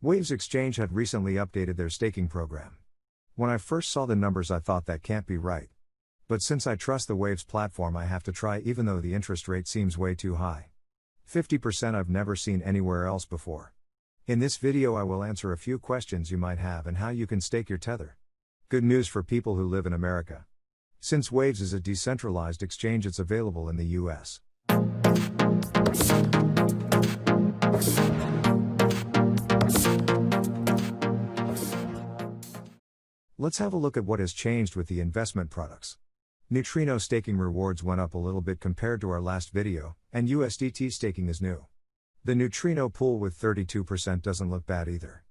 Waves Exchange had recently updated their staking program. When I first saw the numbers, I thought that can't be right. But since I trust the Waves platform, I have to try, even though the interest rate seems way too high. 50% I've never seen anywhere else before. In this video I will answer a few questions you might have and how you can stake your Tether. Good news for people who live in America. Since Waves is a decentralized exchange, it's available in the US. Let's have a look at what has changed with the investment products. Neutrino staking rewards went up a little bit compared to our last video, and USDT staking is new. The Neutrino pool with 32% doesn't look bad either.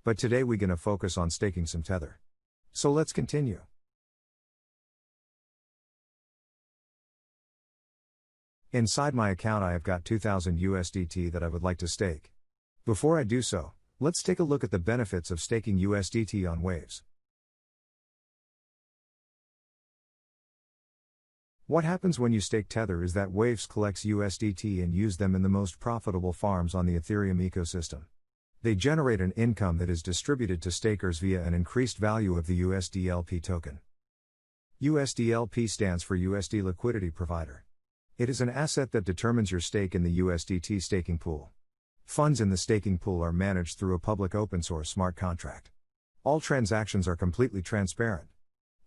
But today we're gonna focus on staking some Tether. So let's continue. Inside my account I have got 2000 USDT that I would like to stake. Before I do so, let's take a look at the benefits of staking USDT on Waves. What happens when you stake Tether is that Waves collects USDT and use them in the most profitable farms on the Ethereum ecosystem. They generate an income that is distributed to stakers via an increased value of the USDLP token. USDLP stands for USD Liquidity Provider. It is an asset that determines your stake in the USDT staking pool. Funds in the staking pool are managed through a public open-source smart contract. All transactions are completely transparent.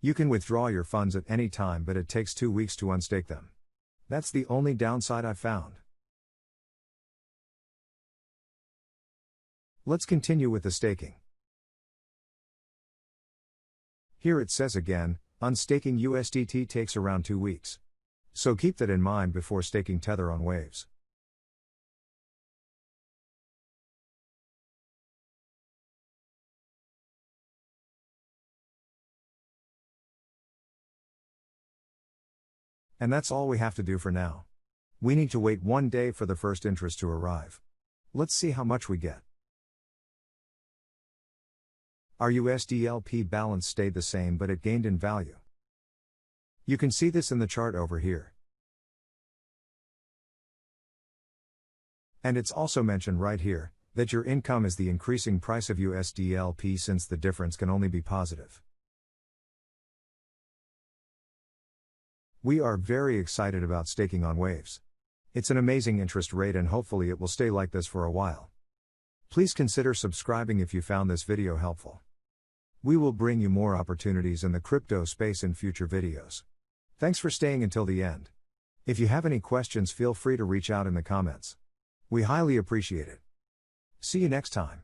You can withdraw your funds at any time, but it takes 2 weeks to unstake them. That's the only downside I've found. Let's continue with the staking. Here it says again, unstaking USDT takes around 2 weeks. So keep that in mind before staking Tether on Waves. And that's all we have to do for now. We need to wait 1 day for the first interest to arrive. Let's see how much we get. Our USDLP balance stayed the same, but it gained in value. You can see this in the chart over here. And it's also mentioned right here, that your income is the increasing price of USDLP, since the difference can only be positive. We are very excited about staking on Waves. It's an amazing interest rate and hopefully it will stay like this for a while. Please consider subscribing if you found this video helpful. We will bring you more opportunities in the crypto space in future videos. Thanks for staying until the end. If you have any questions, feel free to reach out in the comments. We highly appreciate it. See you next time.